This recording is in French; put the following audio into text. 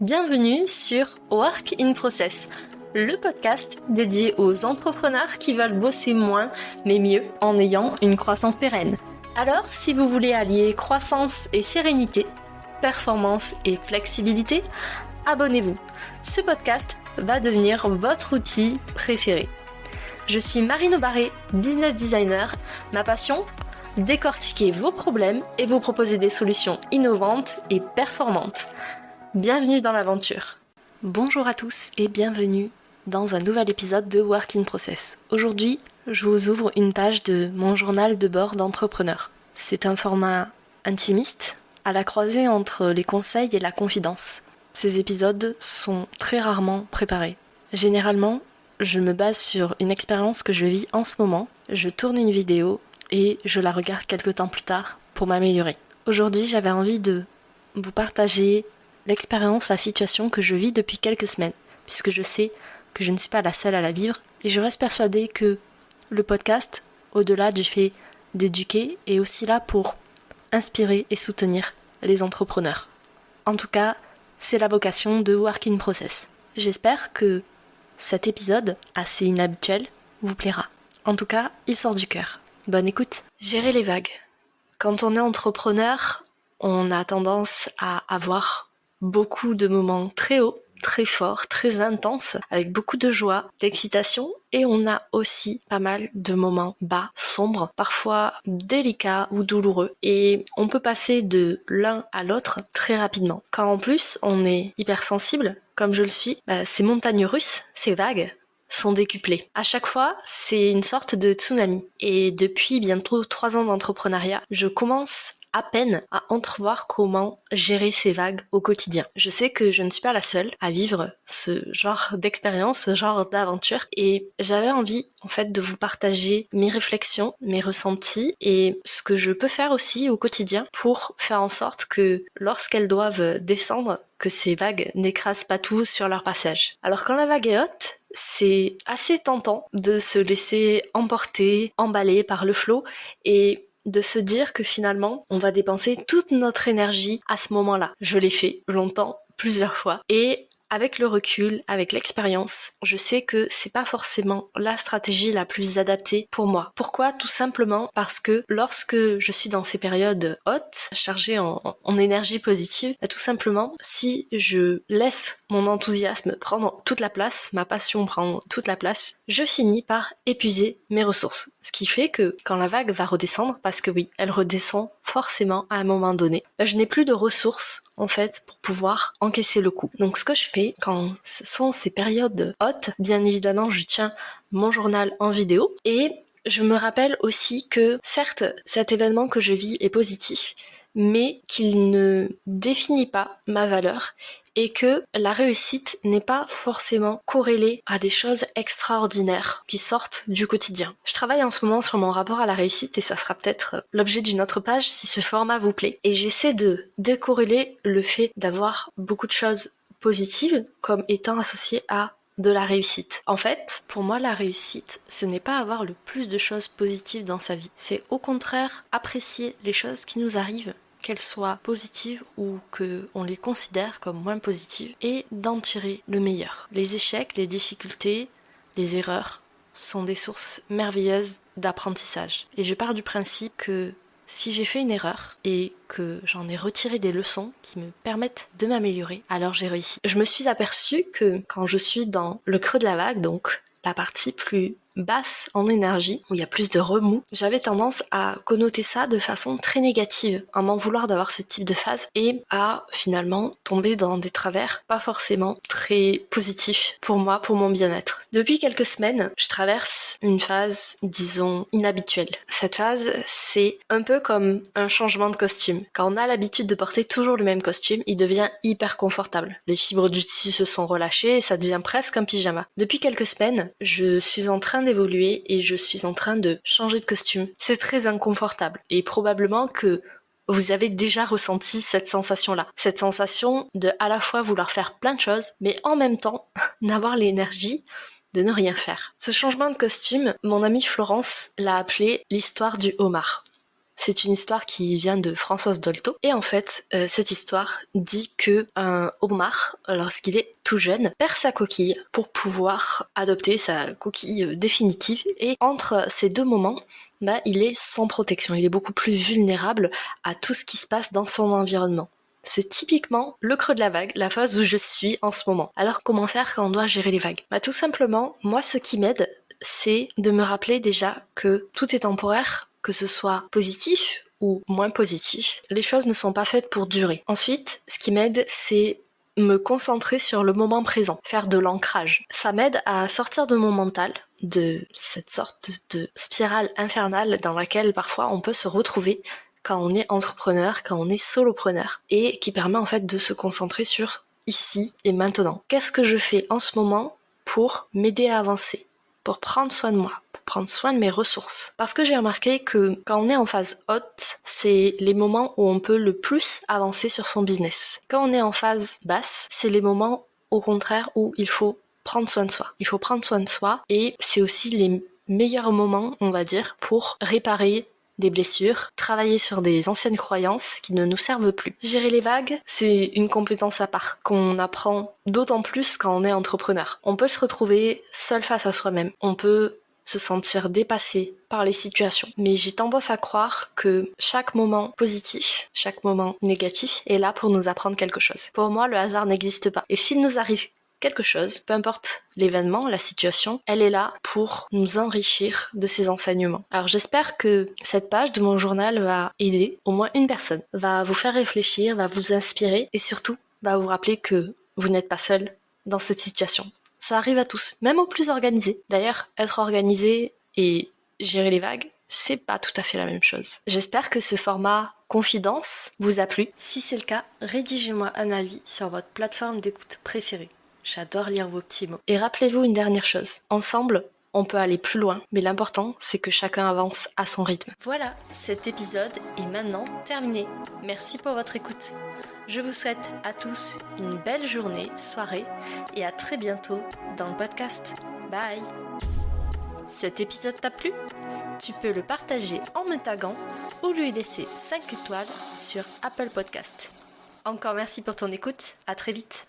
Bienvenue sur Work in Process, le podcast dédié aux entrepreneurs qui veulent bosser moins mais mieux en ayant une croissance pérenne. Alors, si vous voulez allier croissance et sérénité, performance et flexibilité, abonnez-vous. Ce podcast va devenir votre outil préféré. Je suis Marine Aubaré, business designer. Ma passion ? Décortiquer vos problèmes et vous proposer des solutions innovantes et performantes. Bienvenue dans l'aventure. Bonjour à tous et bienvenue dans un nouvel épisode de Work in Process. Aujourd'hui, je vous ouvre une page de mon journal de bord d'entrepreneur. C'est un format intimiste, à la croisée entre les conseils et la confidence. Ces épisodes sont très rarement préparés. Généralement, je me base sur une expérience que je vis en ce moment, je tourne une vidéo et je la regarde quelques temps plus tard pour m'améliorer. Aujourd'hui, j'avais envie de vous partager l'expérience, la situation que je vis depuis quelques semaines, puisque je sais que je ne suis pas la seule à la vivre, et je reste persuadée que le podcast, au-delà du fait d'éduquer, est aussi là pour inspirer et soutenir les entrepreneurs. En tout cas, c'est la vocation de Work in Process. J'espère que cet épisode, assez inhabituel, vous plaira. En tout cas, il sort du cœur. Bonne écoute. Gérer les vagues. Quand on est entrepreneur, on a tendance à avoir beaucoup de moments très hauts, très forts, très intenses, avec beaucoup de joie, d'excitation, et on a aussi pas mal de moments bas, sombres, parfois délicats ou douloureux, et on peut passer de l'un à l'autre très rapidement. Quand en plus on est hypersensible, comme je le suis, ces montagnes russes, ces vagues, sont décuplées. À chaque fois, c'est une sorte de tsunami. Et depuis bientôt 3 ans d'entrepreneuriat, je commence à peine à entrevoir comment gérer ces vagues au quotidien. Je sais que je ne suis pas la seule à vivre ce genre d'expérience, ce genre d'aventure, et j'avais envie en fait de vous partager mes réflexions, mes ressentis et ce que je peux faire aussi au quotidien pour faire en sorte que lorsqu'elles doivent descendre, que ces vagues n'écrasent pas tout sur leur passage. Alors quand la vague est haute, c'est assez tentant de se laisser emporter, emballer par le flot et de se dire que finalement, on va dépenser toute notre énergie à ce moment-là. Je l'ai fait longtemps, plusieurs fois. Et avec le recul, avec l'expérience, je sais que c'est pas forcément la stratégie la plus adaptée pour moi. Pourquoi ? Tout simplement parce que lorsque je suis dans ces périodes hautes, chargées en énergie positive, tout simplement, si je laisse mon enthousiasme prendre toute la place, ma passion prendre toute la place, je finis par épuiser mes ressources. Ce qui fait que quand la vague va redescendre, parce que oui, elle redescend forcément à un moment donné, je n'ai plus de ressources en fait pour pouvoir encaisser le coup. Donc ce que je fais quand ce sont ces périodes hautes, bien évidemment je tiens mon journal en vidéo et je me rappelle aussi que certes cet événement que je vis est positif, mais qu'il ne définit pas ma valeur et que la réussite n'est pas forcément corrélée à des choses extraordinaires qui sortent du quotidien. Je travaille en ce moment sur mon rapport à la réussite et ça sera peut-être l'objet d'une autre page si ce format vous plaît. Et j'essaie de décorréler le fait d'avoir beaucoup de choses positives comme étant associées à de la réussite. En fait, pour moi, la réussite, ce n'est pas avoir le plus de choses positives dans sa vie. C'est au contraire apprécier les choses qui nous arrivent, qu'elles soient positives ou qu'on les considère comme moins positives, et d'en tirer le meilleur. Les échecs, les difficultés, les erreurs sont des sources merveilleuses d'apprentissage. Et je pars du principe que si j'ai fait une erreur et que j'en ai retiré des leçons qui me permettent de m'améliorer, alors j'ai réussi. Je me suis aperçue que quand je suis dans le creux de la vague, donc la partie plus basse en énergie, où il y a plus de remous, j'avais tendance à connoter ça de façon très négative, à m'en vouloir d'avoir ce type de phase et à finalement tomber dans des travers pas forcément très positifs pour moi, pour mon bien-être. Depuis quelques semaines, je traverse une phase, disons, inhabituelle. Cette phase, c'est un peu comme un changement de costume. Quand on a l'habitude de porter toujours le même costume, il devient hyper confortable. Les fibres du tissu se sont relâchées et ça devient presque un pyjama. Depuis quelques semaines, je suis en train d'évoluer et je suis en train de changer de costume. C'est très inconfortable et probablement que vous avez déjà ressenti cette sensation-là. Cette sensation de à la fois vouloir faire plein de choses, mais en même temps n'avoir l'énergie de ne rien faire. Ce changement de costume, mon amie Florence l'a appelé l'histoire du homard. C'est une histoire qui vient de Françoise Dolto. Et en fait, cette histoire dit que un homard, lorsqu'il est tout jeune, perd sa coquille pour pouvoir adopter sa coquille définitive. Et entre ces deux moments, il est sans protection. Il est beaucoup plus vulnérable à tout ce qui se passe dans son environnement. C'est typiquement le creux de la vague, la phase où je suis en ce moment. Alors comment faire quand on doit gérer les vagues ? Tout simplement, moi ce qui m'aide, c'est de me rappeler déjà que tout est temporaire, que ce soit positif ou moins positif. Les choses ne sont pas faites pour durer. Ensuite, ce qui m'aide, c'est me concentrer sur le moment présent, faire de l'ancrage. Ça m'aide à sortir de mon mental, de cette sorte de spirale infernale dans laquelle parfois on peut se retrouver quand on est entrepreneur, quand on est solopreneur, et qui permet en fait de se concentrer sur ici et maintenant. Qu'est-ce que je fais en ce moment pour m'aider à avancer, pour prendre soin de moi, pour prendre soin de mes ressources? Parce que j'ai remarqué que quand on est en phase haute, c'est les moments où on peut le plus avancer sur son business. Quand on est en phase basse, c'est les moments au contraire où il faut prendre soin de soi. Il faut prendre soin de soi, et c'est aussi les meilleurs moments, on va dire, pour réparer des blessures, travailler sur des anciennes croyances qui ne nous servent plus. Gérer les vagues, c'est une compétence à part, qu'on apprend d'autant plus quand on est entrepreneur. On peut se retrouver seul face à soi-même. On peut se sentir dépassé par les situations. Mais j'ai tendance à croire que chaque moment positif, chaque moment négatif est là pour nous apprendre quelque chose. Pour moi, le hasard n'existe pas. Et s'il nous arrive quelque chose, peu importe l'événement, la situation, elle est là pour nous enrichir de ces enseignements. Alors j'espère que cette page de mon journal va aider au moins une personne, va vous faire réfléchir, va vous inspirer et surtout va vous rappeler que vous n'êtes pas seul dans cette situation. Ça arrive à tous, même aux plus organisés. D'ailleurs, être organisé et gérer les vagues, c'est pas tout à fait la même chose. J'espère que ce format confidence vous a plu. Si c'est le cas, rédigez-moi un avis sur votre plateforme d'écoute préférée. J'adore lire vos petits mots. Et rappelez-vous une dernière chose. Ensemble, on peut aller plus loin, mais l'important, c'est que chacun avance à son rythme. Voilà, cet épisode est maintenant terminé. Merci pour votre écoute. Je vous souhaite à tous une belle journée, soirée, et à très bientôt dans le podcast. Bye! Cet épisode t'a plu ? Tu peux le partager en me taguant ou lui laisser 5 étoiles sur Apple Podcast. Encore merci pour ton écoute, à très vite.